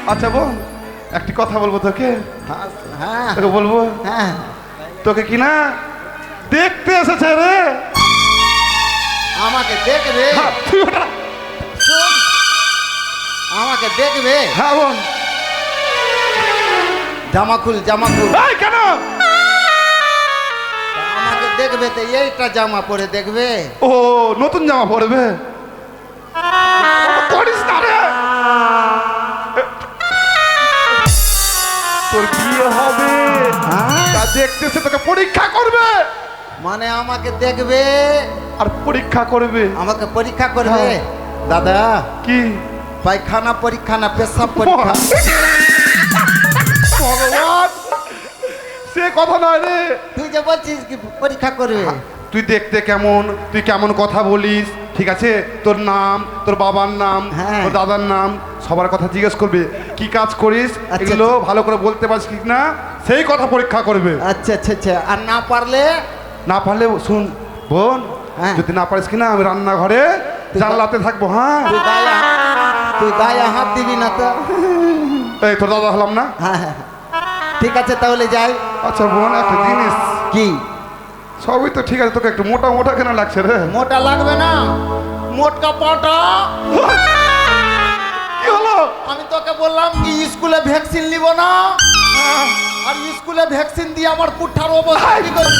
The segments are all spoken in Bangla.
আচ্ছা বোন, একটি কথা বলবো তোকে। হ্যাঁ তোকে বলবো, হ্যাঁ। তোকে কি না দেখতে এসেছে রে। আমাকে দেখবে? হ্যাঁ, তুই ওটা। শোন, আমাকে দেখবে? হ্যাঁ বোন। জামা খুল, জামা খুল। এই কেন? আমাকে দেখবে তো এইটা জামা পরে দেখবে? ও নতুন জামা পরবে? করিস না রে। তোর বিয়ে হবে, তা দেখতেছে তোকে পরীক্ষা করবে। মানে আমাকে দেখবে আর পরীক্ষা করবে। আমাকে পরীক্ষা করবে? হ্যাঁ। দাদা, কি পায়খানা পরীক্ষা না পেশাব পরীক্ষা? ভগবান, সে কথা নয় রে। তুই যে বলছিস কি পরীক্ষা করবে? তুই দেখতে কেমন, তুই কেমন কথা বলিস, ঠিক আছে? তোর নাম, তোর বাবার নাম, হ্যাঁ। তোর দাদার নাম, সবার কথা জিজ্ঞেস করবে। কি কাজ করিস আচ্ছা, এগুলো আচ্ছা। ভালো করে বলতে পারছিস কি না, সেই কথা পরীক্ষা করবে। আচ্ছা আচ্ছা আচ্ছা। আর না পারলে? না পারলে শুন বোন, হ্যাঁ। যদি না পারিস কিনা আমি রান্নাঘরে জানলাতে থাকবো। হ্যাঁ, তুই গায়ে হাত দিবি না তো? এই তোর দাদা হলাম না? হ্যাঁ হ্যাঁ। ঠিক আছে তাহলে যাই। আচ্ছা বোন, একটা জিনিস, কি? সবই তো ঠিক আছে, তোকে একটু মোটা মোটা কেন লাগছে রে? মোটা লাগবে না, মোটকা পাটা। কি হলো? আমি তোকে বললাম কি স্কুলে ভ্যাকসিন নিব না, আর স্কুলে ভ্যাকসিন দিয়ে আমার পুঠার অবস্থা কি করবি?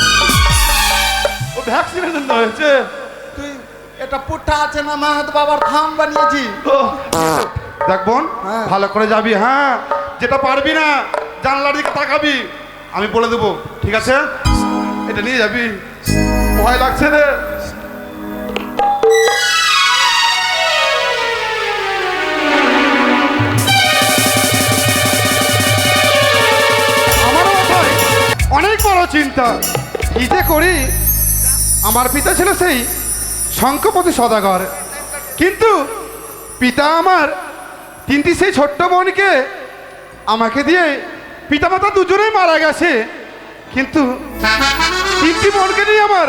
ও ভ্যাকসিনের জন্য হয়েছে। তুই এটা পুঠা আছে না মাহাত বাবার থাম বানিয়েছি। ও, দেখ বোন, হ্যাঁ। ভালো করে যাবি। হ্যাঁ, যেটা পারবি না জানলার দিকে তাকাবি, আমি বলে দেবো, ঠিক আছে? এটা নিয়ে যাবি। ভয় লাগছে রে। আমারও মাথায় অনেক বড় চিন্তা, কি যে করি। আমার পিতা ছিল সেই শঙ্খপতি সদাগর, কিন্তু পিতা আমার তিনটি সেই ছোট্ট বোনকে আমাকে দিয়ে পিতামাতা দুজনেই মারা গেছে। কিন্তু তিনটি বোনকে নিয়ে আমার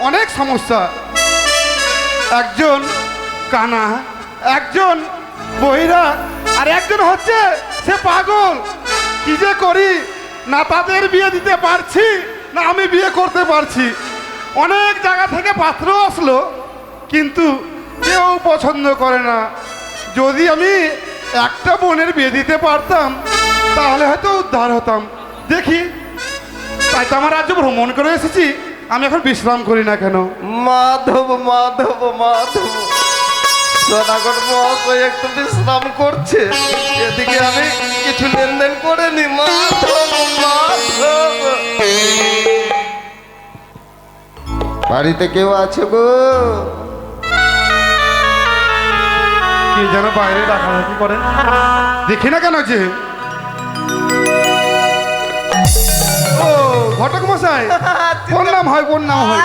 অনেক সমস্যা। একজন কানা, একজন বহিরা, আর একজন হচ্ছে সে পাগল। কি যে করি, না তাদের বিয়ে দিতে পারছি, না আমি বিয়ে করতে পারছি। অনেক জায়গা থেকে পাত্র আসলো, কিন্তু কেউ পছন্দ করে না। যদি আমি একটা বোনের বিয়ে দিতে পারতাম তাহলে হয়তো উদ্ধার হতাম। দেখি, তাই তো আমার রাজ্য ভ্রমণ করে এসেছি, আমি এখন বিশ্রাম করি না কেন? মাধব মাধব মাধব, সদাগর মহাশয় একটু বিশ্রাম করছে, এদিকে আমি কিছু লেনদেন করে নি। মাধব মাধব, বাড়িতে কেউ আছে গো? কি যেন বাইরে ডাকাডাকি করে, দেখি না কেন যে। ও ঘটক মশাই, কোন নাম হয়, কোন নাম হয়?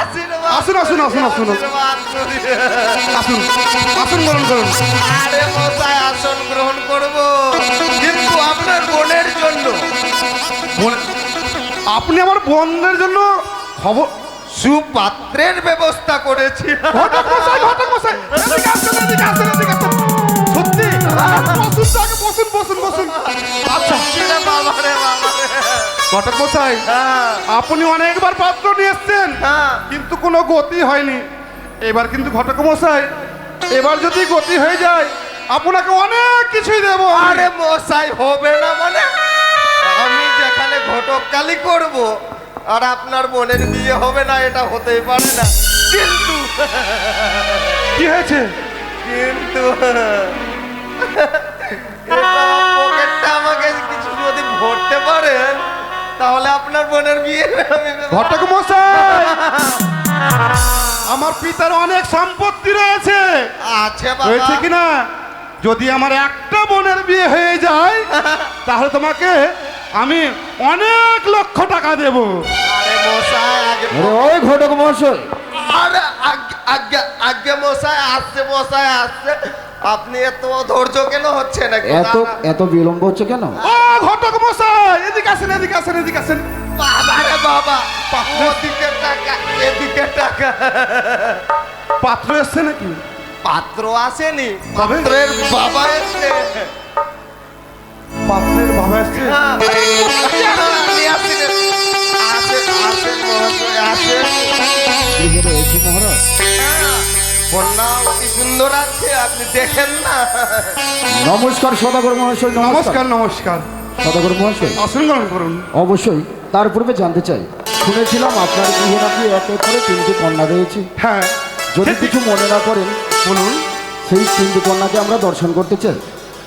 আসুন আসুন আসুন আসুন আসুন আসুন, গ্রহণ করুন। আরে মশাই, আসন গ্রহণ করবো, কিন্তু আপনার বোনের জন্য। বোন- আপনি আমার বোনদের জন্য খবর? সুপাত্রের ব্যবস্থা করেছি। ঘটক মশাই, ঘটক মশাই, এদিকে আসুন, এদিকে আসুন, এদিকে আসুন। সত্যি? বসুন তো আগে, বসুন বসুন বসুন। আচ্ছা রে বাবা রে বাবা রে। ঘটক মশাই, হ্যাঁ, আপনি অনেকবার পাত্র নিয়ে এসছেন, হ্যাঁ। কিন্তু কোনো গতি হয়নি। এবার কিন্তু ঘটক মশাই, এবার যদি গতি হয়ে যায় আপনাকে অনেক কিছুই দেব। আরে মশাই, হবে না মানে? আমি যেখানে ঘটককালি করব আর আপনার বোনের বিয়ে হবে না, এটা হতেই পারে না। কিন্তু কি হয়েছে? কিন্তু এটা পকেটটা আমাকে কিছু যদি ভরতে পারেন তাহলে আপনার বোনের বিয়ে আমি। ঘটক মশাই, আমার পিতার অনেক সম্পত্তি রয়েছে, আছে বাবা। হয়েছে কিনা? যদি আমার একটা বোনের বিয়ে হয়ে যায় তাহলে তোমাকে আমি অনেক লক্ষ টাকা দেব। আরে মশাই, আগে ওই ঘটক মহাশয়, আরে আগে আগে মশাই আসছে, মশাই আসছে। আপনি এত ধৈর্য কেন হচ্ছে নাকি? এত বিলম্ব হচ্ছে কেন? ও ঘটক মশাই, এদিকে আসেন, এদিকে আসেন, এদিকে আসেন। বাবা রে বাবা, ওদিকে টাকা এদিকে টাকা। পাত্র এসছে নাকি? পাত্র আসেনি, কবে? পাত্রের বাবা এসছে। বাবা এসছে? হ্যাঁ। নিয়ে আসছি রে। আসেন, আসেন মহাশয়, আসেন। গৃহে রয়েছে মহারাজ। হ্যাঁ, কন্যা অতি সুন্দর আছে, আপনি দেখেন না। নমস্কার সদাগর মহাশয়। নমস্কার নমস্কার, সদাগর মহাশয়, আসন গ্রহণ করুন। অবশ্যই তার পূর্বে জানতে চাই, শুনেছিলাম আপনার গৃহে নাকি এক এক করে 3টি কন্যা রয়েছে। হ্যাঁ, যদি সে- কিছু মনে না করেন, বলুন। সেই 3টি কন্যাকে আমরা দর্শন করতে চাই।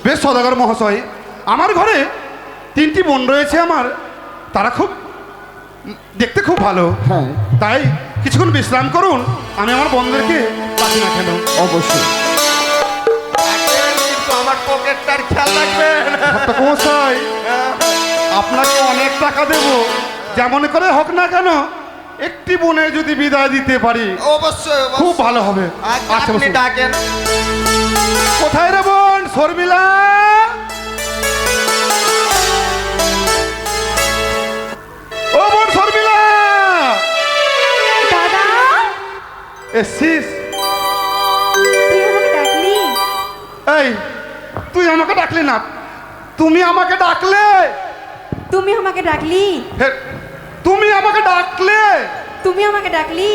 বেশ সদাগর মহাশয়, আমার ঘরে 3টি বোন রয়েছে আমার, তারা খুব দেখতে খুব ভালো। হ্যাঁ, তাই কিছুক্ষণ বিশ্রাম করুন, আমি আমার বোনদেরকে পাচ্ছি না কেন। অবশ্যই। দেখেন, কিন্তু আমার পকেটটার খেয়াল রাখবেন। মহাশয়, আপনাকে অনেক টাকা দেব, যেমন করে হোক না কেন একটি বোনের যদি বিদায় দিতে পারি অবশ্যই, খুব অবশ্যই। ভালো হবে। আচ্ছা, আচ্ছা, আপনি বসুন। ডাকেন। কোথায় রে বোন শর্মিলা? ও বোন শর্মিলা, দাদা এসছিস? তুই আমাকে ডাকলি? এই, তুই আমাকে ডাকলি না, তুমি আমাকে ডাকলে। তুমি আমাকে ডাকলি? হে, তুমি আমাকে ডাকলে। তুমি আমাকে ডাকলি?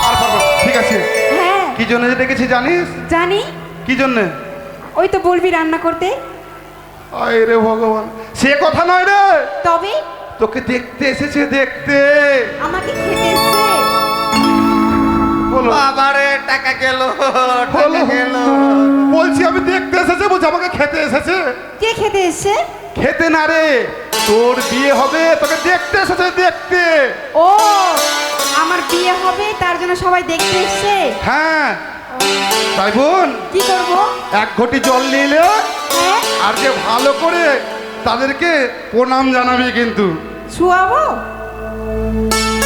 আর পারবো না। ঠিক আছে, হ্যাঁ কি জন্য যে ডেকেছি জানিস? জানি। কি জন্যে? ওই তো বলবি রান্না করতে। আয় রে ভগবান, সে কথা নয় রে, তবে তোকে দেখতে এসেছে, দেখতে। আমাকে খেতে এসছে। বলো বাবারে, টাকা গেল, টাকা বলো। গেল। বলছি আমি দেখতে এসেছে, বলছি আমাকে খেতে এসেছে। কে খেতে এসছে? খেতে না রে, তোর বিয়ে হবে, তোকে দেখতে এসেছে, দেখতে। ও, আমার বিয়ে হবে তার জন্য সবাই দেখতে এসছে। হ্যাঁ, তাই বোন কি করব? এক ঘটি জল নিলে হ্যাঁ, আর যে ভালো করে তাদেরকে প্রণাম জানাবি কিন্তু। শুয়াবো?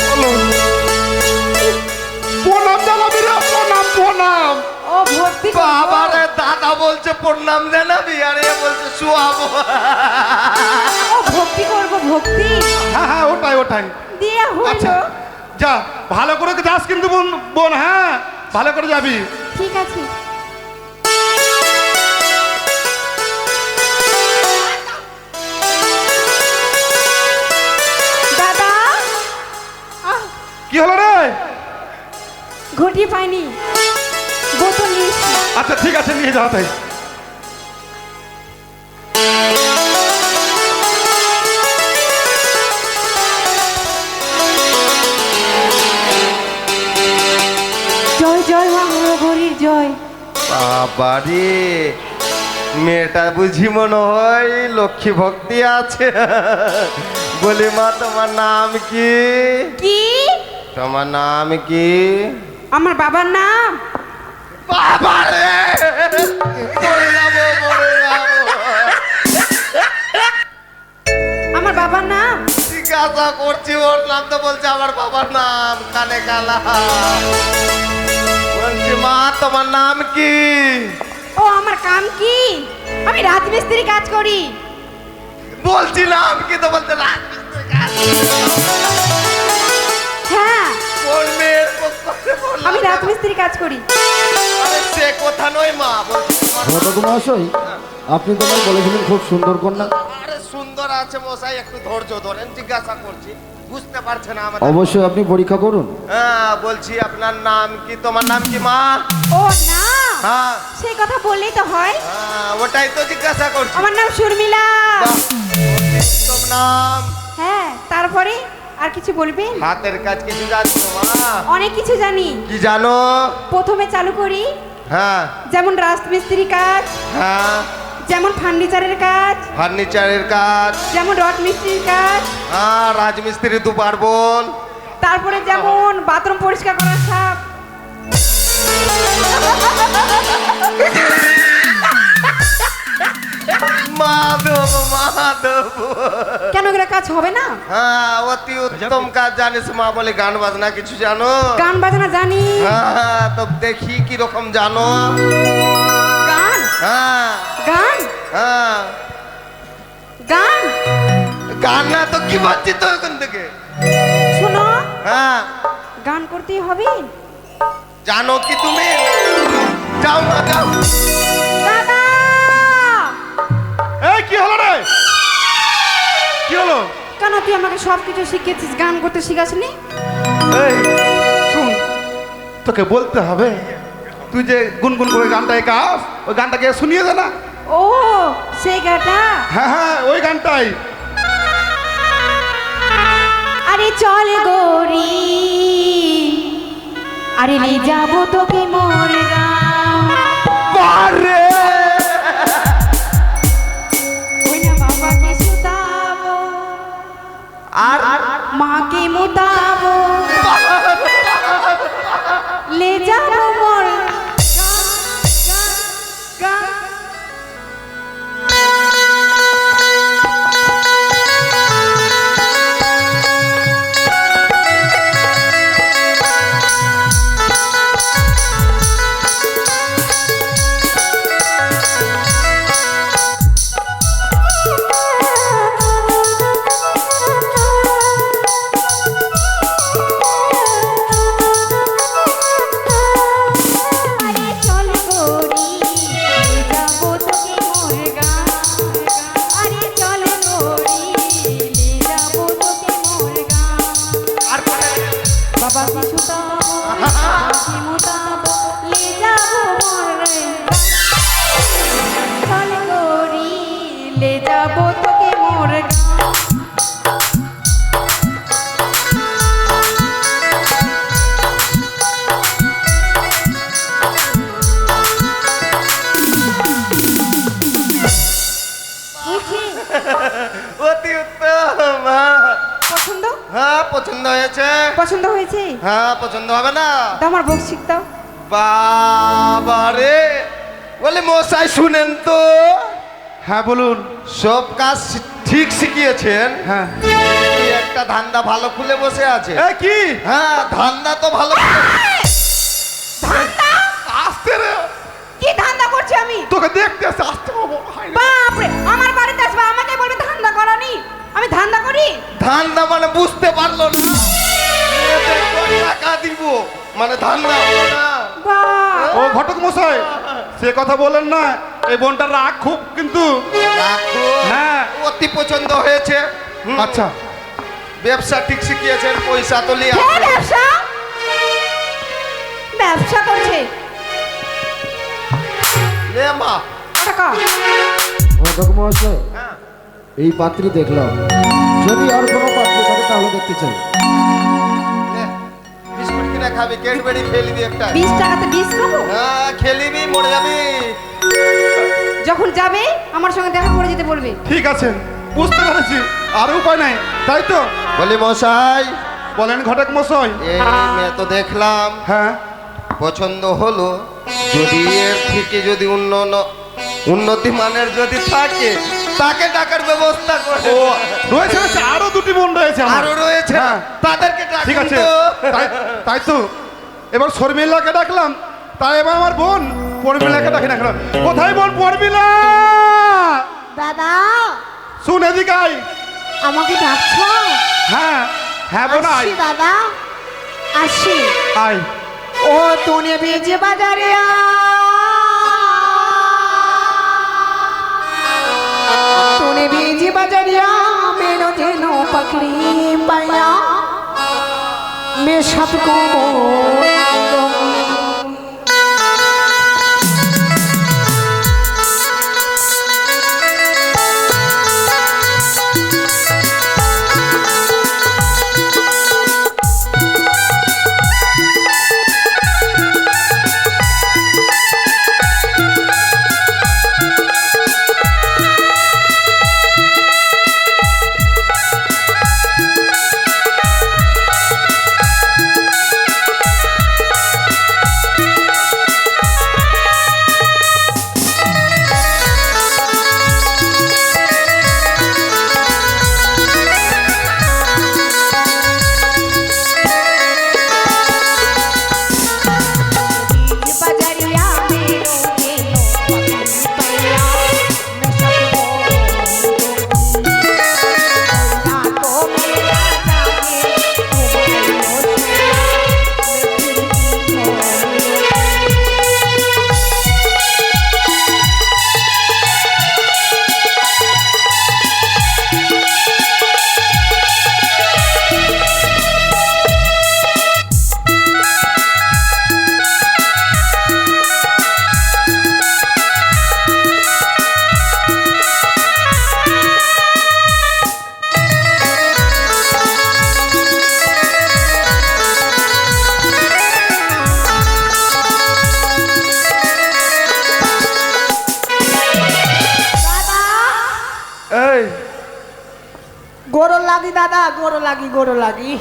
বলো। প্রণাম জানাবি রে, প্রণাম প্রণাম। ও ভর্তি করবো? বাবারে, দাদা বলছে প্রণাম জানাবি, আর এ বলছে শুয়াবো। ও ভক্তি করব, ভক্তি হ্যাঁ হ্যাঁ, ওটাই ওটাই। দিয়ে আচ্ছা, হইলো। যা ভালো করে যাস কিন্তু বোন, বোন, হ্যাঁ ভালো করে যাবি। ঠিক আছে। দাদা, আহ, কি হলো রে? ঘটি পাইনি, বোতল নিয়ে এসছি। আচ্ছা ঠিক আছে, নিয়ে যাও তাই। জয় জয় মা ঘড়ির জয়। বাবারে, মেয়েটা বুঝি মনে হয় লক্ষ্মী ভক্তি আছে। বলি মা, তোমার নাম কি? কি? তোমার নাম কি? আমার বাবার নাম? বাবারে, মরে যাবো, মরে যাবো। আমার বাবার নাম? জিজ্ঞাসা করছি ওর নাম, তো বলছে আমার বাবার নাম। কানে কালা। বলছি মা, তোমার নাম কি? ও, আমার কাম কি? আমি রাজমিস্ত্রি কাজ করি। বলছি নাম কি, তো বলছে রাজমিস্ত্রি কাজ। হ্যাঁ, কোন মেয়ের পক্ষে বললাম? আমি রাজমিস্ত্রি কাজ করি। আরে সে কথা নয় মা, বলছি তোমার নাম। সদাগর মহাশয়, আপনি তো আমায় বলেছিলেন খুব সুন্দর কন্যা। আরে সুন্দর আছে মশাই, একটু ধৈর্য ধরেন, জিজ্ঞাসা করছি, বুঝতে পারছে না আমাদের। অবশ্যই আপনি পরীক্ষা করুন। হ্যাঁ, বলছি আপনার নাম কি? তোমার নাম কি মা? ও না, হ্যাঁ সেই কথা বললেই তো হয়। হ্যাঁ, ওটাই তো জিজ্ঞাসা করছি। আমার নাম শর্মিলা। বাহ, উত্তম নাম। হ্যাঁ, তারপরে আর কিছু বলবেন? হাতের কাজ কিছু জানো মা? অনেক কিছু জানি। কি জানো? প্রথমে চালু করি, হ্যাঁ যেমন রাজমিস্ত্রি কাজ, হ্যাঁ, যেমন ফার্নিচারের কাজ, ফার্নিচারের কাজ। যেমন রড মিস্ত্রির কাজ, হ্যাঁ, রাজমিস্ত্রি তো পার্বণ। তারপরে যেমন বাথরুম পরিষ্কার করার সাপ। মাধব, মাধব। কেন এগুলো কাজ হবে না? হ্যাঁ, অতি উত্তম কাজ জানিস মা। বলে গান বাজনা কিছু জানো? গান বাজনা জানি। হ্যাঁ, তো দেখি কি রকম জানো। গান? হ্যাঁ গান? হ্যাঁ, গান? গান না তো কি বাজছি তো ওখান থেকে। শোনো, হ্যাঁ, গান করতেই হবে। জানো কি তুমি? যাও না, যাও। দাদা, এই কি হলো রে? কি হলো? কেন তুই আমাকে সব কিছু শিখিয়েছিস, গান করতে শিখাসনি? এই শুন, তোকে বলতে হবে, তুই যে গুনগুন করে গানটাই গাস, ওই গানটাকে শুনিয়ে দে না। ও সেই গাটা। হ্যাঁ হ্যাঁ, ওই গানটাই। আরে চল গৌরী, আরে নিয়ে যাবো তোকে মোর গাঁও। বারে ওই না বাবাকে সুতাবো, আর মাকে মুতাবো, লে যাবো মোর গাঁও। আরে চল গৌরী, নিয়ে যাবো তোকে মোর গাঁও। আরে চল গৌরী, নিয়ে যাবো তোকে মোর গাঁও। আর বাবাকে সুতাবো, মাকে মুতাবো, লে যাবো মোর গাঁও। চল গৌরী, লে যাবো তোকে মোর গাঁও। বুঝি? অতি উত্তম। পছন্দ হ্যাঁ পছন্দ হয়েছে। পছন্দ হয়েছে? হ্যাঁ পছন্দ হবে না? দাও আমার বক শিখতাও। বাবারে, বলে মশাই শুনেন তো, হ্যাঁ বলুন। সব কাজ ঠিক শিখিয়েছেন, হ্যাঁ। এই একটা ধান্দা ভালো খুলে বসে আছে। এ কি? হ্যাঁ ধান্দা তো ভালো ধান্দা? আসতে রে, কি ধান্দা করছি আমি? তোকে দেখতে আসতে আসতে বাবু, হাই রে। বাপরে, আমার বাড়িতে আসবে আমাকে বলবে ধান্দা করানি? আমি ধান্দা করি? ধান্দা মানে বুঝতে পারলো না, মেয়েদের কত টাকা দিব মানে ধান্দা হলো না। বাহ, ও ঘটক মশাই, সে কথা বলেন না, এই বোনটার রাগ খুব কিন্তু। রাখো। হ্যাঁ। অতি পছন্দ হয়েছে। হুম। আচ্ছা, ব্যবসা ঠিক শিখিয়েছেন, পয়সা তো লিয়ে কে আসবে। ব্যবসা? ব্যবসা করছে? নে মা। টাকা ঘটক মহাশয়, হ্যাঁ। এই পাত্রী দেখলাম, যদি আর কোনো পাত্র থাকে তাহলে দেখতে চাই। নে, বিস্কুট কিনে খাবি, ক্যাডবেরি খেলিবি একটা। 20 টাকাতে 20 খাবো? হ্যাঁ খেলিবি, মরে যাবি। যখন যাবে আমার সঙ্গে দেখা করে যেতে বলবে। ঠিক আছে, বুঝতে পেরেছি, আর উপায় নাই, তাই তো? বলি মশাই, বলেন ঘটক মশাই। এই মেয়ে তো দেখলাম, হ্যাঁ। পছন্দ হলো, যদি এর থেকে যদি উন্নতি মানের যদি থাকে, তাকে ডাকার ব্যবস্থা করে। ও রয়েছে রয়েছে, আরো দুটি বোন রয়েছে আমার। আরো রয়েছে, হ্যাঁ। তাদেরকে ঠিক ডাকুন আছে, তো। তাই তো। এবার শর্মিলাকে ডাকলাম, তাই এবার আমার বোন পরমিলাকে ডাকি ডাকলাম। কোথায় বোন পরমিলা? দাদা, শুন এদিকে আয়। আমাকে ডাকছো? হ্যাঁ হ্যাঁ বোন আয়। আসছি দাদা, আসছি। আয়। ও তুনে বেজে বাজারে তুনে বেজে বাজারিয়া মেনো যেন পাকড়ি পাইয়া মে সাত এই গরু লাগি দাদা, গরু লাগি, গরু লাগি।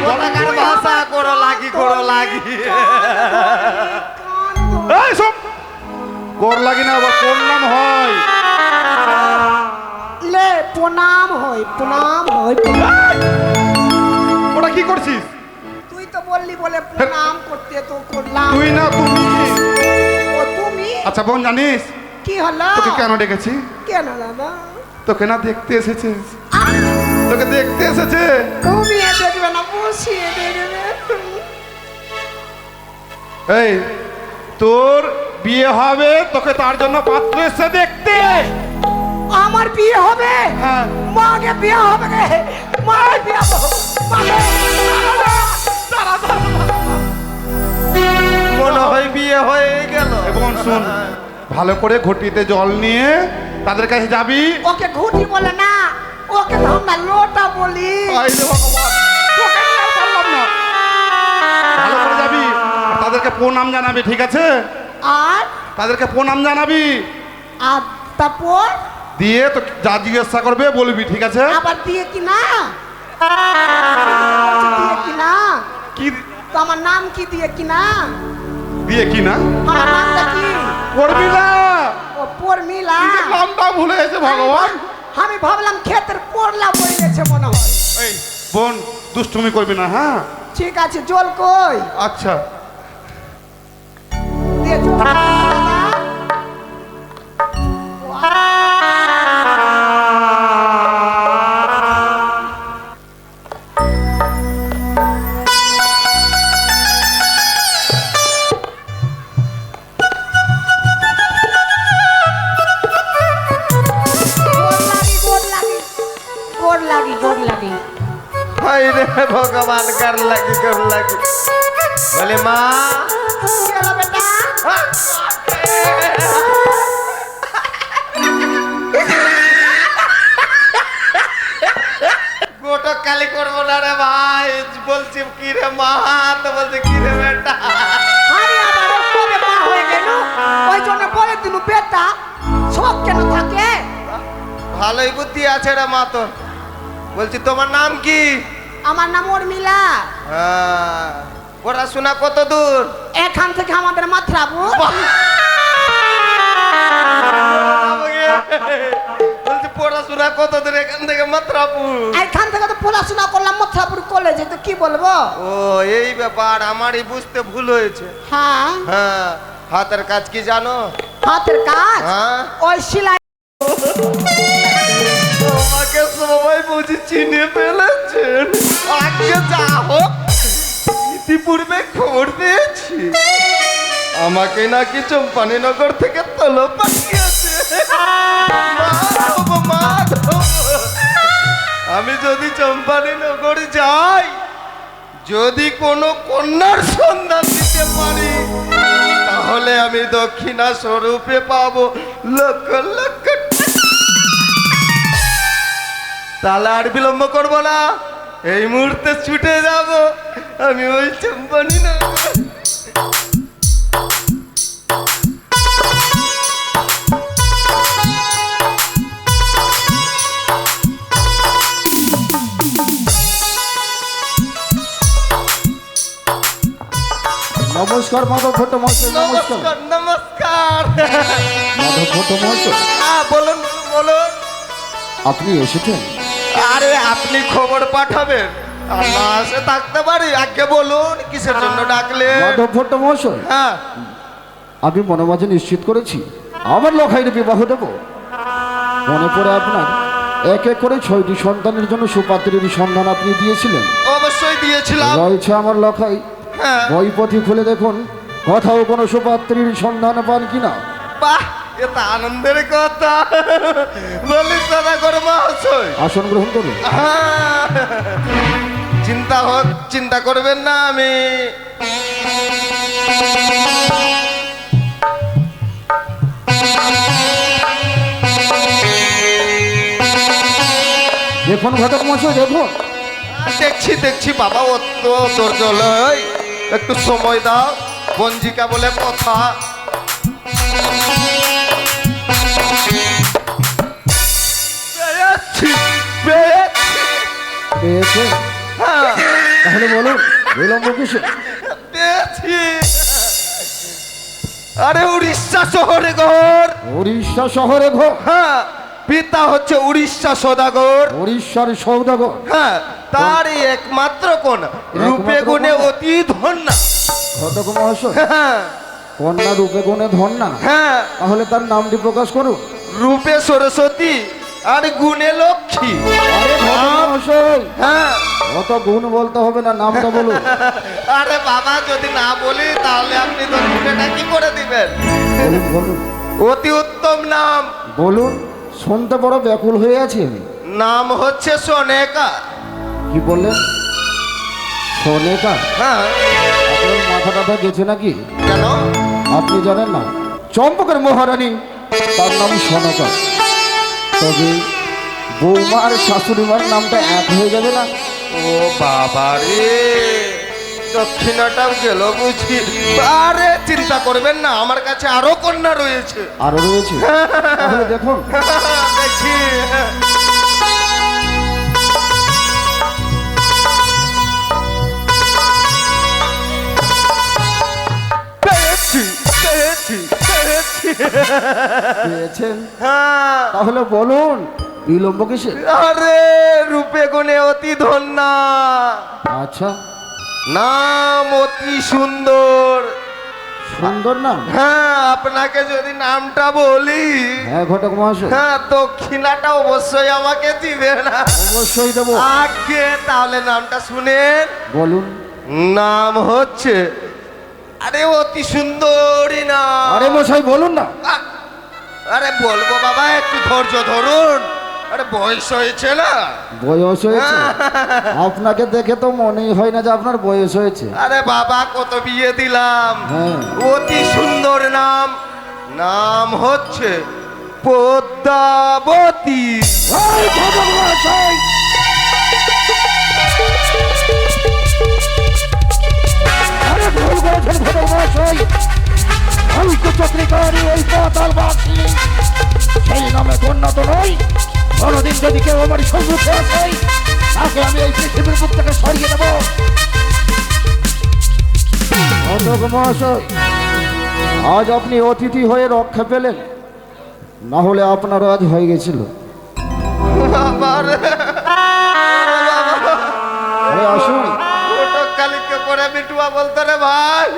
কোথাকার ভাষা করো লাগি করো লাগি। এই সব গোর লাগি না, আবার কোন নাম হয়? লে প্রণাম হয়, প্রণাম হয়। ওটা কি করছিস? তুই তো বললি বলে প্রণাম করতে, তো করলাম। তুই না তুমি? ও তুমি? আচ্ছা বোন, জানিস কি হলো? তোকে কেন ডেকেছি? কেন দাদা? তোকে না দেখতে এসেছে, তোকে দেখতে এসেছে। ঘুমিয়ে দেখবে না, বসিয়ে দেখবে। এই তোর বিয়ে হবে, তোকে তার জন্য পাত্র এসে দেখতে। আমার বিয়ে হবে? হ্যাঁ। মাকে বিয়ে হবে রে, মাকে বিয়ে হবে। মনে হয় বিয়ে হয়ে গেল। এবং শোন, ভালো করে ঘটিতে জল নিয়ে তাদের কাছে যাবি। ওকে ঘুটি বলে না, ওকে তো আমরা লোটা বলি। আই রে ভগবান, তোকে নিয়ে আর পারলাম না। ভালো করে যাবি, আর তাদেরকে প্রণাম জানাবি, ঠিক আছে? আর তাদেরকে প্রণাম জানাবি, আর তারপর দিয়ে তো যা জিজ্ঞাসা করবে বলবি, ঠিক আছে? আবার দিয়ে কি না, দিয়ে কি না, কি তো আমার নাম কি দিয়ে কি না, দিয়ে কি না আমার নামটা কি? করবি না? ও পরমিলা। নিজের নামটা ভুলে গেছে ভগবান। আমি ভাবলাম ক্ষেতের পরলা বই গেছে মনে হয়। এই বোন, দুষ্টুমি করবি না, হ্যাঁ? ঠিক আছে, জল কই? আচ্ছা দিয়ে জল। গোর লাগি, গোর লাগি। হাই রে ভগবান, কার লাগি কার লাগি। বলে মা, কি হলো বেটা? গোটা কালি করবো না রে ভাই। বলছি কি রে মা, তো বলছে কি রে বেটা। আরে আমার কবে মা হয়ে গেল, ওই জন্য বলে দিলু বেটা সব কেন থাকে। ভালোই বুদ্ধি আছে রে মা তোর। বলছি তোমার নাম কি? আমার নাম উর্মিলা। পড়াশোনা কত দূর? এখান থেকে আমাদের মাথরাপুর। বলছি পড়াশোনা কত দূর এখান থেকে? মাত্রাপুর। এখান থেকে তো পড়াশোনা করলাম মাথরাপুর কলেজে, তো কি বলবো? ও এই ব্যাপার, আমারই বুঝতে ভুল হয়েছে। হ্যাঁ, হ্যাঁ, হাতের কাজ কি জানো? হাতের কাজ হ্যাঁ। ওই সেলাই। তোমাকে সবাই বুঝি চিনে ফেলেছেন। আগে যা হোক, ইতিপূর্বে খবর পেয়েছি আমাকে নাকি চম্পানীনগর থেকে তলো পাঠিয়েছে। মাধব, মাধব। আমি যদি চম্পানীনগর যাই, যদি কোনো কন্যার সন্ধান দিতে পারি, তাহলে আমি দক্ষিণা স্বরূপে পাবো লক্ষ লক্ষ টাকা। তাহলে আর বিলম্ব করবো না, এই মুহূর্তে ছুটে যাব আমি ওই চম্পানীনগর। নমস্কার মাধব ভট্ট মহাশয়, নমস্কার। নমস্কার নমস্কার। মাধব ভট্ট মহাশয়, হ্যাঁ বলুন বলুন। আপনি এসেছেন? আরে আপনি খবর পাঠাবেন, আমরা আসে থাকতে পারি। আগে বলুন কিসের জন্য ডাকলে? মাধব ভট্ট মহাশয়, হ্যাঁ, আমি মনে মাঝে নিশ্চিত করেছি আমার লখাইয়ের বিবাহ দেব। মনে পড়ে আপনার এক এক করে 6টি সন্তানের জন্য সুপাত্রীর সন্ধান আপনি দিয়েছিলেন। অবশ্যই দিয়েছিলাম। রয়েছে আমার লখাই, হ্যাঁ। বইপথি খুলে দেখুন কোথাও কোনো সুপাত্রীর সন্ধান পান কিনা। বাহ, এটা আনন্দের কথা। বলিস দাদা করে মহাশয়। আসন গ্রহণ করুন। হ্যাঁ, চিন্তা করবেন না। আমি দেখুন ঘটক মশাই, দেখুন। দেখছি বাবা, অত তোর জলই একটু সময় দাও। পঞ্জিকা বলে কথা। পেয়েছি, পেয়েছি। পেয়েছে? হ্যাঁ, তাহলে বলুন বিলম্ব কিসে? পেয়েছি। আরে উড়িষ্যা শহরে ঘর। উড়িষ্যা শহরে ঘর? হ্যাঁ, পিতা হচ্ছে উড়িষ্যা সদাগর। উড়িষ্যার সৌদাগর? হ্যাঁ, তারই একমাত্র কন্যা, রূপে গুণে অতি ধন্যা। ঘটক মহাশয়, হ্যাঁ, কন্যা রূপে গুণে ধন্যা, হ্যাঁ, তাহলে তার নামটি প্রকাশ করুন। রূপে সরস্বতী আর গুণে লক্ষ্মী। আরে ঘটক মহাশয়, হ্যাঁ, অত গুণ বলতে হবে না, নামটা বলুন। আরে বাবা, যদি না বলি তাহলে আপনি তো গুণেটা কি করে দিবেন? বলুন বলুন অতি উত্তম নাম। বলুন, শুনতে বড় ব্যাকুল হয়ে আছি আমি। নাম হচ্ছে সোনেকা। কি বললেন? সোনেকা? হ্যাঁ, আপনার মাথা টাথা গেছে নাকি? কেন? আপনি জানেন না, চম্পকের মহারানী তার নাম সনকা। তবে বৌমা আর শাশুড়ি মার নামটা এক হয়ে যাবে না? ও বাবা রে, দক্ষিণাটাও গেল বুঝি। আরে চিন্তা করবেন না, আমার কাছে আরো কন্যা রয়েছে। আরো রয়েছে? তাহলে দেখুন। দেখি। পেয়েছি, পেয়েছি, পেয়েছি। পেয়েছেন? হ্যাঁ, তাহলে বলুন বিলম্ব কিসে? আরে রূপে গুণে অতি ধন্যা, আচ্ছা, নাম অতি সুন্দর। সুন্দর নাম? হ্যাঁ, আপনাকে যদি নামটা বলি, হ্যাঁ ঘটক মহাশয়, হ্যাঁ, দক্ষিণাটা অবশ্যই আমাকে দিবে না। অবশ্যই দেবো। আগে তাহলে নামটা শুনেন। বলুন। নাম হচ্ছে, আরে অতি সুন্দরী নাম। আরে মশাই বলুন না। আরে বলবো বাবা, একটু ধৈর্য ধরুন। আরে বয়স হয়েছে না। বয়স হয়েছে? আপনাকে দেখে তো মনেই হয় না যে আপনার বয়স হয়েছে। আরে বাবা, কত বিয়ে দিলাম। হ্যাঁ। অতি সুন্দর নাম, নাম হচ্ছে পদ্মাবতী। এই ঘটক মহাশয়! আরে ভুল করেছেন ঘটক মহাশয়। চক্রিকারী ওই পাতালবাসী, সেই নামে কন্যা তো নয়। কোনদিন যদি কেউ আমার সম্মুখে আসে, তাকে আমি এই পৃথিবীর মুখ থেকে সরিয়ে দেব। ঘটক মহাশয়, আজ আপনি অতিথি হয়ে রক্ষা পেলেন, না হলে আপনারও আজ হয়ে গেছিল। বাবা রে, আরে আসুন। ঘটক কালীকে করে বিটুয়া বলতে রে ভাই।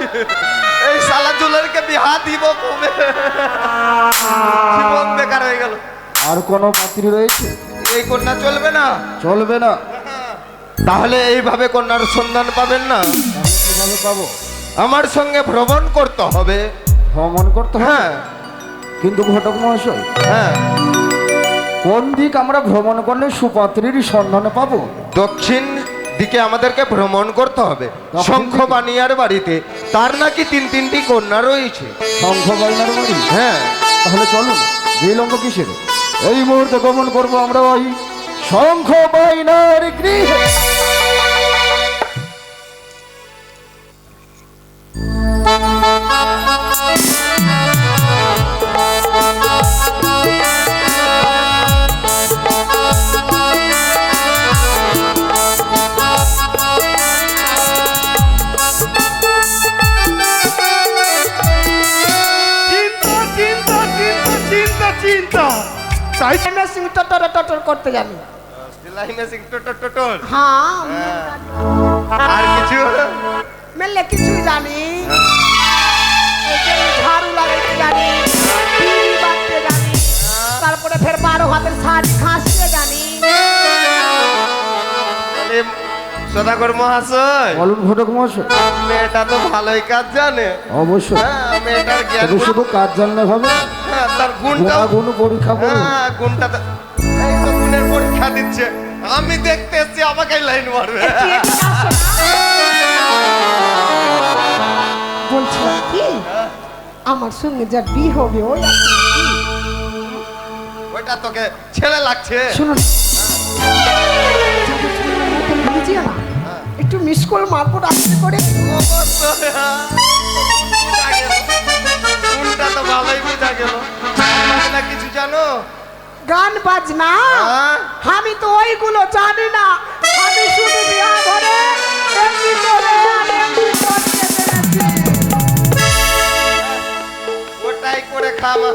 এই শালা জুলারকে বিহা দিব কবে? জীবন বেকার হয়ে গেল। আর কোনো পাত্রী রয়েছে? এই কন্যা চলবে না। চলবে না? তাহলে এইভাবে কন্যার সন্ধান পাবেন না। তাহলে কিভাবে পাবো? আমার সঙ্গে ভ্রমণ করতে হবে। ভ্রমণ করতে হবে? হ্যাঁ, কিন্তু ঘটক মহাশয়, হ্যাঁ, কোন দিক আমরা ভ্রমণ করলে সুপাত্রীর সন্ধানে পাবো? দক্ষিণ দিকে আমাদেরকে ভ্রমণ করতে হবে। দক্ষিণ শঙ্খ দিকে? বানিয়ার বাড়িতে তার নাকি তিনটি কন্যা রয়েছে। শঙ্খ বাইনার বাড়ি? হ্যাঁ, তাহলে চলুন, বিলম্ব কিসের? এই মুহূর্তে গমন করবো আমরা ওই শঙ্খ বাইনার গৃহে। চিন্তা চিন্তা চিন্তা চিন্তা চিন্তা, তাই মেশিন টটর টটর করতে জানি। সেলাই মেশিন টোটর টোটর। হ্যাঁ, আর কিছু? মেলে কিছু জানি। এই যে ঝাড়ু লাগাইতে জানি, বিড়ি বাঁধতে জানি, তারপরে ফের 12 হাতের শাড়ি খাসতে জানি। তাহলে সদাগর মহাশয়, বলুন ঘটক মহাশয়। মেয়েটা তো ভালোই কাজ জানে। অবশ্যই। হ্যাঁ, মেয়েটার জ্ঞান, তবে শুধু কাজ জানলে হবে না, হ্যাঁ, তার গুণটাও। গুণ পরীক্ষা করুন। হ্যাঁ, গুণটা তো, এই তো গুণের পরীক্ষা দিচ্ছে। আমি দেখতে এসছি, আমাকে লাইন মারবে। একটু একটু আসো না। বলছিলাম কি, আমার সঙ্গে যা বিয়ে হবে ওই ওইটা তোকে ছেলে লাগছে। শুনুন, বুঝিয়ে না একটু মিস কল মারবো রাত্রে করে। কোনটা তো ভালোই বোঝা গেল। না কিছু জানো? গান বাজনা হ্যাঁ? আমি তো ওইগুলো জানি না, আমি শুধু বিয়া ঘরে এমনি করে আর এমনি করতে পেরেছি। ওটাই করে খাওয়া,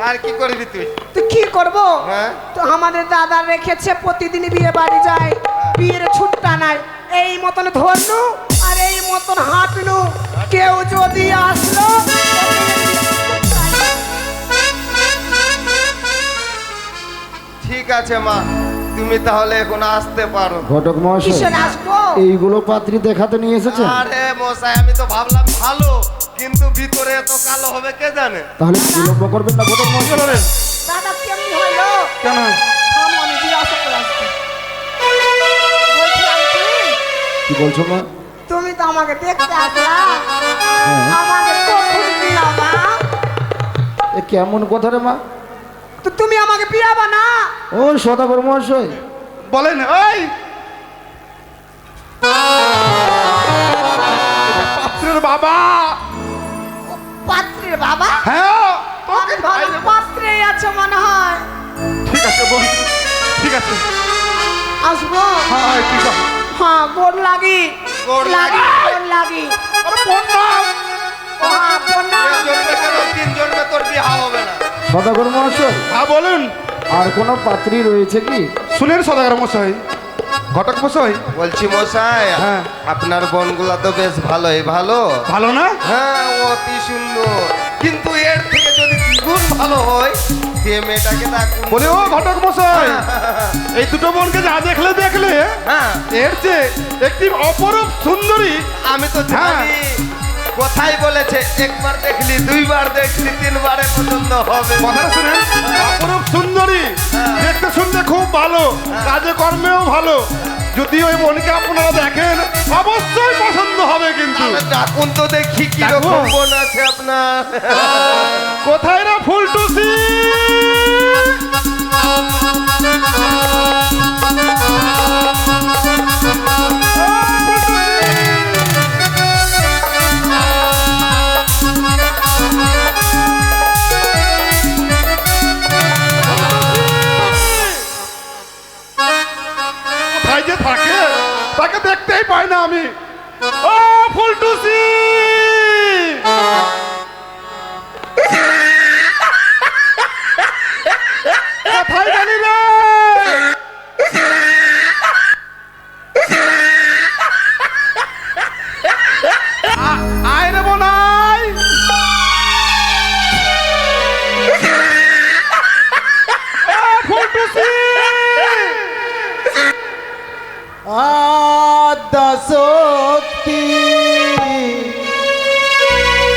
আর কি করবি তুই? তো কি করব? হ্যাঁ? তো আমাদের দাদা রেখেছে প্রতিদিন বিয়ে বাড়ি যায়, বিয়ের ছুট্টা নাই, এই মতন ধরনু আর এই মতন হাঁটনু, কেউ যদি আসলো ঠিক আছে মা, তুমি তাহলে এখন আসতে পারো। ঘটক মহাশয়, কিসের আসবো? এইগুলো পাত্রী দেখাতে নিয়ে এসেছেন? আরে মশাই, আমি তো ভাবলাম ভালো, কিন্তু ভিতরে এত কালো হবে কে জানে। তাহলে বিলম্ব করবেন না ঘটক মহাশয়। দাদা কেমন হইলো? কেন? থামো, আমি জিজ্ঞাসা করে আসছি। বলছিলাম কি বলছো মা? তুমি তো আমাকে দেখতে আসলা, হ্যাঁ। আমাকে কখন বিয়াবা? এ কেমন কথা রে মা? তো তুমি আমাকে বিয়াবা না? ও সদাগর মহাশয়, বলেন ওই পাত্রের বাবা। পাত্রের বাবা? হ্যাঁ আমি ভালো পাত্রেই আছে মনে হয়। ঠিক আছে বোন, ঠিক আছে। আসবো? হ্যাঁ ঠিক আছে। হ্যাঁ, গোর লাগি গোড় লাগি। গোর লাগি। আরে বোন না, হ্যাঁ, বন্যা। এ জন্মে কেন 3 জন্মে তোর বিয়ে হবে না। সদাগর মহাশয়, হ্যাঁ বলুন। আর কোনো পাত্রী রয়েছে কি? শুনেন সদাগর মশাই, ঘটক মশাই। বলছি মশাই, হ্যাঁ। আপনার বোনগুলা তো বেশ ভালোই ভালো। ভালো না? হ্যাঁ, অতি সুন্দর, কিন্তু এর থেকে যদি দ্বিগুণ ভালো হয়, সে মেয়েটাকে ডাকুন। বলে ও ঘটক মশাই, এই দুটো বোনকে যা দেখলে দেখলে হ্যাঁ, এর যে একটি অপরূপ সুন্দরী। আমি তো জানি। কোথায় বলেছে একবার দেখলি, 2 বার দেখলি, 3 বারে পছন্দ হবে। কথাটা শুনেন, অপরূপ সুন্দরী, দেখতে শুনতে খুব ভালো, কাজে কর্মেও ভালো। যদি ওই বোনকে আপনারা দেখেন অবশ্যই পছন্দ হবে। কিন্তু তাহলে ডাকুন তো দেখি কি ডাকবো? রকম বোন আছে আপনার। কোথায় না ফুলটুসি? কোথায় যে থাকে তাকে দেখতেই পাই না আমি। ও ফুলটুসি, কোথায় গেলি রে? আয় রে বোন আয়। ও ফুলটুসি, আদাসক্তি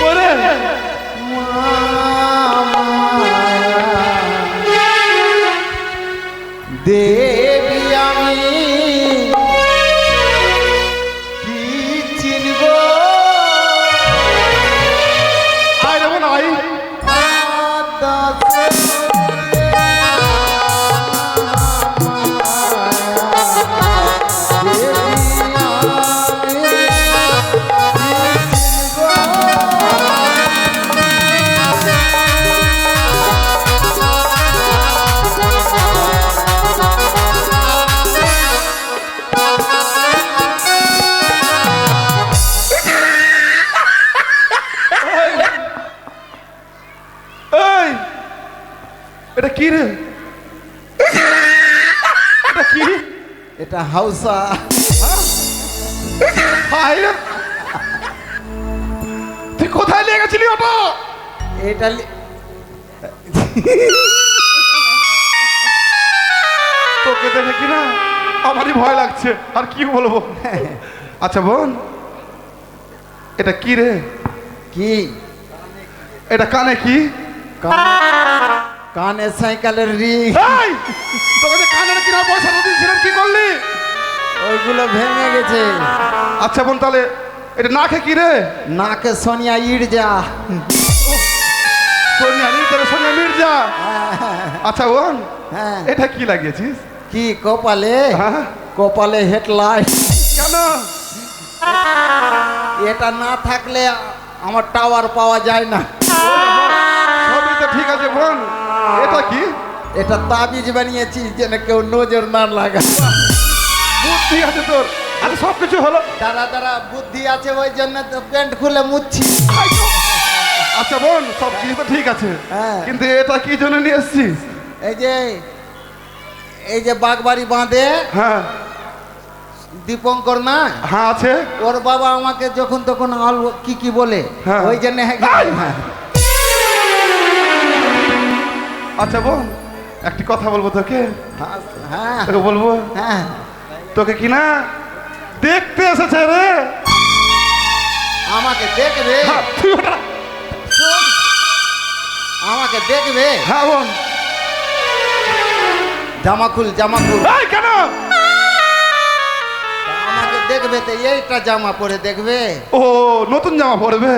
ওরে দেবী আমি কি চিনব? আয় রে বোন আয়। এই, এটা কি রে? এটা কি? এটা হাউসা। হায় রে, তুই কোথায় নিয়ে গেছিলি ওটা? এটা তোকে দেখে কি না আমারই ভয় লাগছে, আর কি বলবো। আচ্ছা বোন, এটা কি রে? কি? এটা কানে কি? কানে সাইকেলের রিং। এই, তোকে যে কানের কিনা পয়সা দিয়েছিলাম, কি করলি? ওইগুলো ভেঙে গেছে। আচ্ছা বোন, তাহলে এটা নাকে কি রে? নাকে সোনিয়া ইড়জা। সোনিয়া মির্জা, সোনিয়া মির্জা। আচ্ছা বোন, হ্যাঁ, এটা কি লাগিয়েছিস? কি কপালে? হ্যাঁ? কপালে হেডলাইট। কেন? এটা না থাকলে আমার টাওয়ার পাওয়া যায় না। সবই তো ঠিক আছে বোন, এটা কি? এটা তাবিজ বানিয়েছি যেন কেউ নজর না লাগা। বুদ্ধি আছে তোর, আরে সব কিছু হলো। দাঁড়া দাঁড়া, বুদ্ধি আছে ওই জন্য তো প্যান্ট খুলে মুচ্ছি। আচ্ছা বোন, সব কিছু তো ঠিক আছে, হ্যাঁ। কিন্তু এটা কি জন্য নিয়ে এসছিস? এই যে বাগবাড়ি বাঁধে হ্যাঁ দীপঙ্কর না, হ্যাঁ আছে। ওর বাবা আমাকে যখন তখন আলু কি বলে, হ্যাঁ। ওই জন্য এই! আচ্ছা বোন, একটি কথা বলবো তোকে। হ্যাঁ তোকে বলবো, হ্যাঁ, তোকে কি না দেখতে এসেছে রে। আমাকে দেখবে, হ্যাঁ, তুই ওটা। শোন, আমাকে দেখবে। হ্যাঁ বোন। জামা খুল, জামা খুল। এই কেন? আমাকে দেখবে তো এইটা জামা পরে দেখবে। ও নতুন জামা পরবে?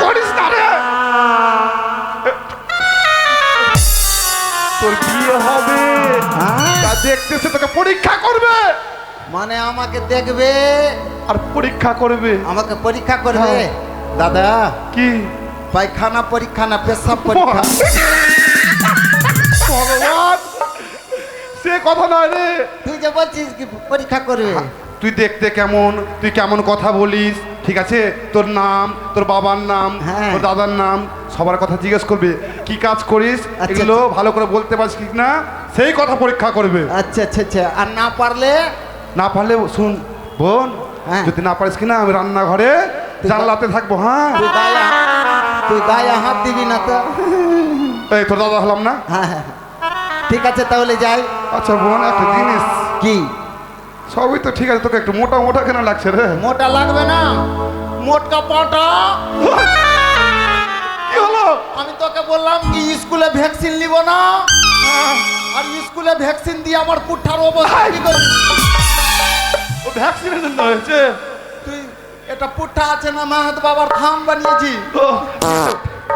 করিস না রে। তোর বিয়ে হবে, তা দেখতেছে, তোকে পরীক্ষা করবে। মানে আমাকে দেখবে আর পরীক্ষা করবে। আমাকে পরীক্ষা করবে। হ্যাঁ। দাদা, কি? পায়খানা পরীক্ষা না পেশাব পরীক্ষা? ভগবান, সে কথা নয় রে। তুই যে বলছিস কি পরীক্ষা করবে, তুই দেখতে কেমন, তুই কেমন কথা বলিস, ঠিক আছে? তোর নাম, তোর বাবার নাম, হ্যাঁ। তোর দাদার নাম, সবার কথা জিজ্ঞেস করবে। কি কাজ করিস আচ্ছা, এগুলো ভালো করে বলতে পারছিস কি না, সেই কথা পরীক্ষা করবে। আচ্ছা আচ্ছা আচ্ছা। আর না পারলে? না পারলে শুন বোন, হ্যাঁ। যদি না পারিস কিনা, আমি রান্নাঘরে জানলাতে থাকবো। হ্যাঁ, তুই গায়ে হাত দিবি না তো? এই তোর দাদা হলাম না? হ্যাঁ হ্যাঁ, ঠিক আছে তাহলে যাই। আচ্ছা বোন, একটা জিনিস, কি? সবই তো ঠিক আছে, তোকে একটু মোটা মোটা কেন লাগছে রে? মোটা লাগবে না, মোটকা পাটা। কি হলো? আমি তোকে বললাম কি স্কুলে ভ্যাকসিন নিব না, আর স্কুলে ভ্যাকসিন দিয়ে আমার পুঠার অবস্থা কি করবি? ও ভ্যাকসিনের জন্য হয়েছে। তুই এটা পুঠা আছে না, মাহাত বাবার থাম বানিয়েছি। ও,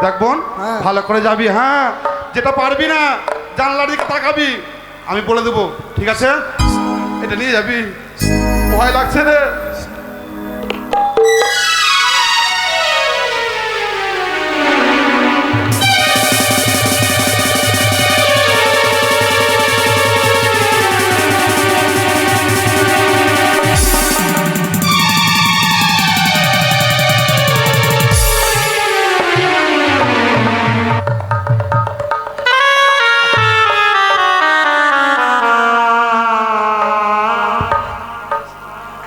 দেখ বোন, হ্যাঁ। ভালো করে যাবি। হ্যাঁ, যেটা পারবি না জানলার দিকে তাকাবি, আমি বলে দেবো, ঠিক আছে? এটা নিয়ে যাবি। ভয় লাগছে রে।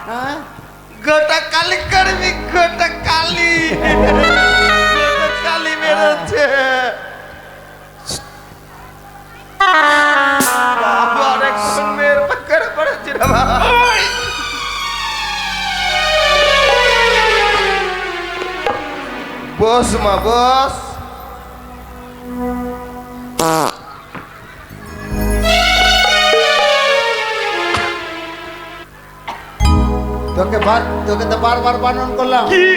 হ্যাঁ, গোটা কালি করবি, গোটা কালি। গোটা কালি বেরোচ্ছে। বাবা, অনেকক্ষণ মেয়ের পাকড়ে পড়েছি রে ভাই। বস মা, বস। তোকে তো বারবার বারণ করলাম, কি?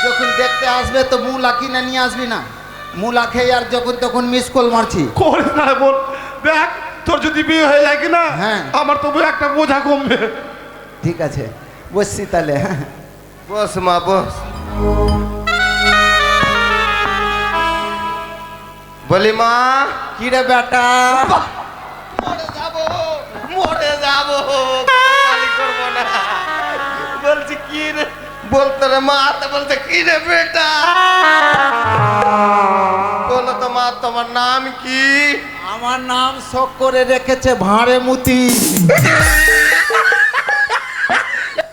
যখন দেখতে আসবে তো মুলা কিনে নিয়ে আসবি না। মুলা খেয়ে আর যখন তখন মিস কল মারছি। করিস না রে বোন। দেখ, তোর যদি বিয়ে হয়ে যায় কিনা, হ্যাঁ। আমার তবু একটা বোঝা কমবে। ঠিক আছে, বসছি তাহলে। বস মা, বস। বলি মা, কি রে বেটা? মরে যাবো, মরে যাবো, কালি করবো না। বলছি কি রে, বলতে রে মা, তো বলতে কি রে বেটা। বলো তো মা, তোমার নাম কি? আমার নাম শোক করে রেখেছে ভাঁড়ে মুতি।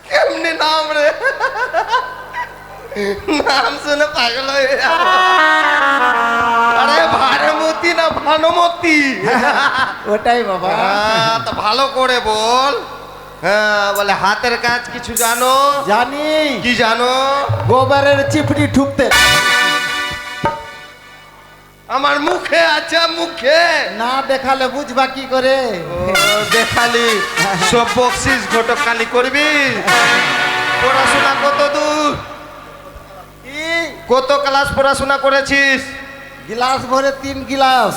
কেমনি নাম রে, নাম শুনে পাগল হয়ে যাবো। আরে ভানুমতি না ভানুমতি? ওটাই বাবা। হ্যাঁ, তো ভালো করে বল। হ্যাঁ, বলে হাতের কাজ কিছু জানো? জানি। কি জানো? গোবরের চিপড়ি ঠুকতে। আমার মুখে আছে, মুখে না দেখালে বুঝবা কি করে? ও, দেখালি সব বকশিস ঘটকালি করবি। পড়াশোনা কত দূর, কি? কত ক্লাস পড়াশোনা করেছিস? গিলাস ভরে 3 গিলাস।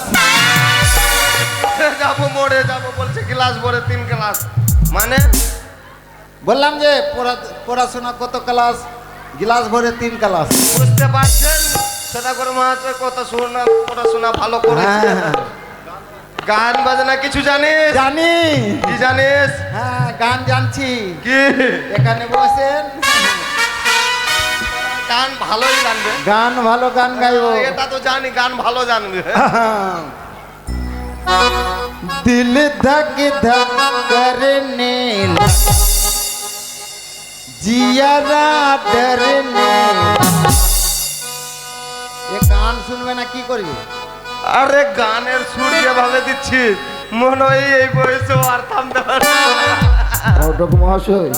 যাবো, মরে যাবো বলছে, ক্লাস ভরে 3 ক্লাস মানে? বললাম যে পড়াশোনা কত ক্লাস? গ্লাস ভরে 3 ক্লাস। বুঝতে পারছেন সদাগর মহাশয় কত পড়াশোনা ভালো করেছে। হ্যাঁ, হ্যাঁ। গান বাজনা কিছু জানিস? জানি। কি জানিস? হ্যাঁ, গান জানছি। কি এখানে বসেন। গান ভালোই জানবে। গান ভালো গান গাইবো। এটা তো জানি গান ভালো জানবে। दिल धक धक करने लगा, जियारा डरने लगा। ये গান শুনবে না কি করবি? আরে গানের সুর যেভাবে দিচ্ছি মনে হয় এই বয়সে আর থামতে পারবে না। ঘটক মহাশয়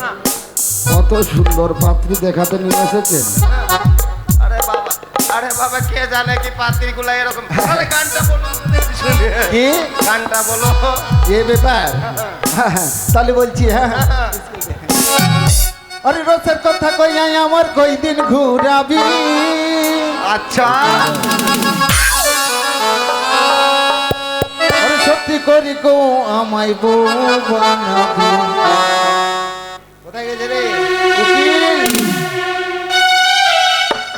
কত সুন্দর পাত্রী দেখাতে নিয়ে এসেছেন। আরে বাবা কে জানে কি পাত্রীগুলা এরকম। আরে গানটা বলো দেখি শুনি। কি গানটা বলো। ये ব্যাপার? তাহলে বলছি হ্যাঁ। আরে রসের কথা কই নাই আমার কই দিন ঘুরাবি। আচ্ছা আরে সত্যি করি কো আমায় বউ বানাবি। কোথায় গেছে রে উকিল?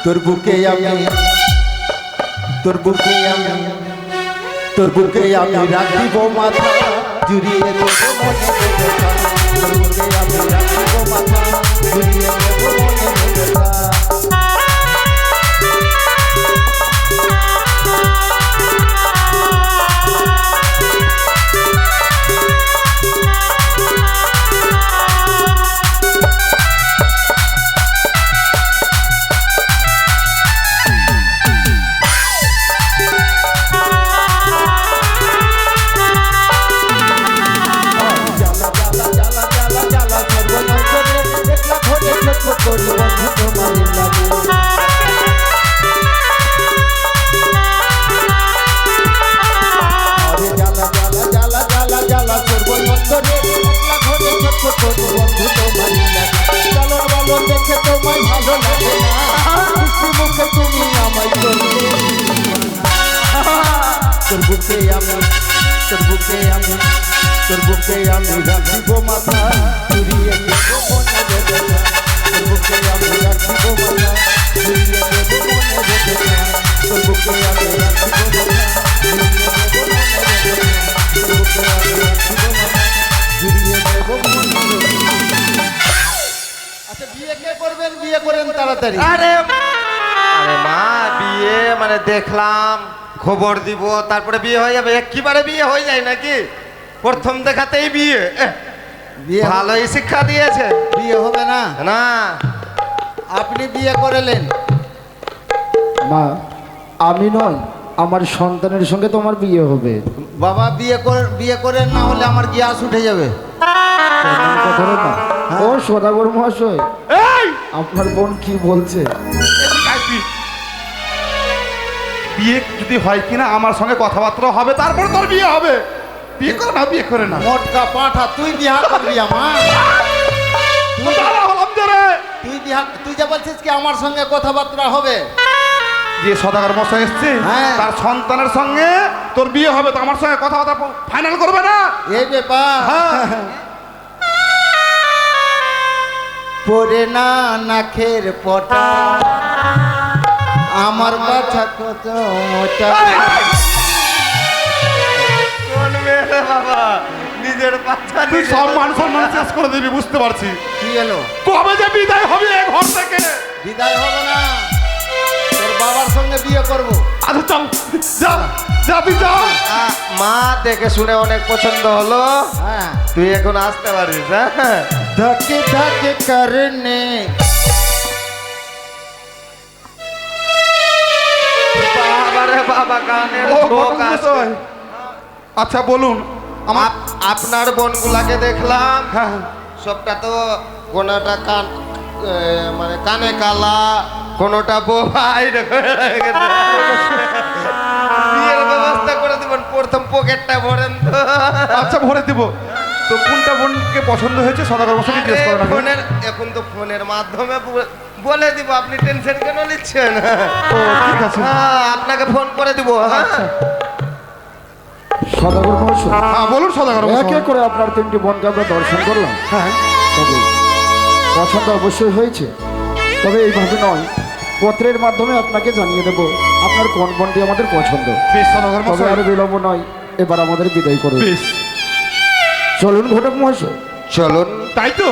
তোর বুকে আমি রাখিব মাথা জুড়িয়ে দেব মনে ব্যথা। তোর বুকে আমি রাখিব মাথা জুড়িয়ে দেব মনে ব্যথা। তোর বুকে আমি রাখিব মাথা জুড়িয়ে দেব মনে ব্যথা। তোর বুকে আমি রাখিব মাথা জুড়িয়ে দেব মনে ব্যথা। তোর বুকে আমি রাখিব মাথা জুড়িয়ে দেব মনে ব্যথা। তোর বুকে আমি রাখিব মাথা জুড়িয়ে দেব মনে ব্যথা। আচ্ছা বিয়ে কে করবেন? বিয়ে করেন তাড়াতাড়ি। আরে মা বিয়ে মানে দেখলাম খবর দিব তারপরে বিয়ে হয়ে যাবে। একেবারে বিয়ে হয়ে যায় নাকি? প্রথম দেখাতেই বিয়ে? বিয়ে ভালোই শিক্ষা দিয়েছে। বিয়ে হবে না? না আপনি বিয়ে করেলেন। মা আমি নয় আমার সন্তানের সঙ্গে তোমার বিয়ে হবে। বাবা বিয়ে করেন না হলে আমার গ্যাস উঠে যাবে। এমন কথা না। ও সদাগর মহাশয় এই আপনার বোন কি বলছে? এদিকে আয় তুই। বিয়ে যদি হয় কিনা আমার সঙ্গে কথাবার্তা হবে তারপরে তোর বিয়ে হবে। বিয়ে করে না, বিয়ে করে না। মোটকা পাঠা তুই বিয়া করবি আমার? দাঁড়া হলাম যে রে। তুই যে বলছিস কি আমার সঙ্গে কথাবার্তা হবে? যে সদাগর মশাই এসছে হ্যাঁ। তার সন্তানের সঙ্গে তোর বিয়ে হবে তো আমার সঙ্গে কথাবার্তা ফাইনাল করবে না? এই ব্যাপার? হ্যাঁ। পরে না নাখের পটা আমার বাছা কত মোটা। কোন মেয়ে রে বাবা নিজের বাচ্চা তুই সব মান সম্মান শেষ করে দিবি বুঝতে পারছি। কি হলো? কবে যে বিদায় হবে এ ঘর থেকে? বিদায় হবে না, তোর বাবার সঙ্গে বিয়ে করব। আচ্ছা চল যা যা তুই যা। মা দেখে শুনে অনেক পছন্দ হলো। হ্যাঁ তুই এখন আসতে পারিস। হ্যাঁ धके धके करने বাবা রে বাবা গানের ও ঝোঁক ঘটক আসছে। মশাই। আচ্ছা বলুন আমার। আপনার বোনগুলাকে দেখলাম হ্যাঁ সবটা তো কোনটা কান মানে কানে কালা, কোনটা বোবাই। বিয়ের ব্যবস্থা করে দিবেন, প্রথম পকেটটা ভরেন তো। আচ্ছা ভরে দিব। তো কোনটা বোনকে পছন্দ হয়েছে সদাগর মশাই জিজ্ঞেস করেন আগে। ফোনের এখন তো ফোনের মাধ্যমে বলে দিব, আপনি টেনশন কেন নিচ্ছেন? ও ঠিক আছে। হ্যাঁ আপনাকে ফোন করে দিব। হ্যাঁ সদাগর মহাশয় হ্যাঁ বলুন সদাগর একে মশাই। করে আপনার 3টি বোনকে আমরা দর্শন করলাম। হ্যাঁ তবে পছন্দ অবশ্যই হয়েছে, তবে এইভাবে নয়, পত্রের মাধ্যমে আপনাকে জানিয়ে দেব আপনার কোন বনটি আমাদের পছন্দ। বেশ সদাগর তবে মশাই, আর বিলম্ব নয়, এবার আমাদের বিদায় করুন। বেশ। চলুন ঘটক মহাশয়। চলুন। তাই তো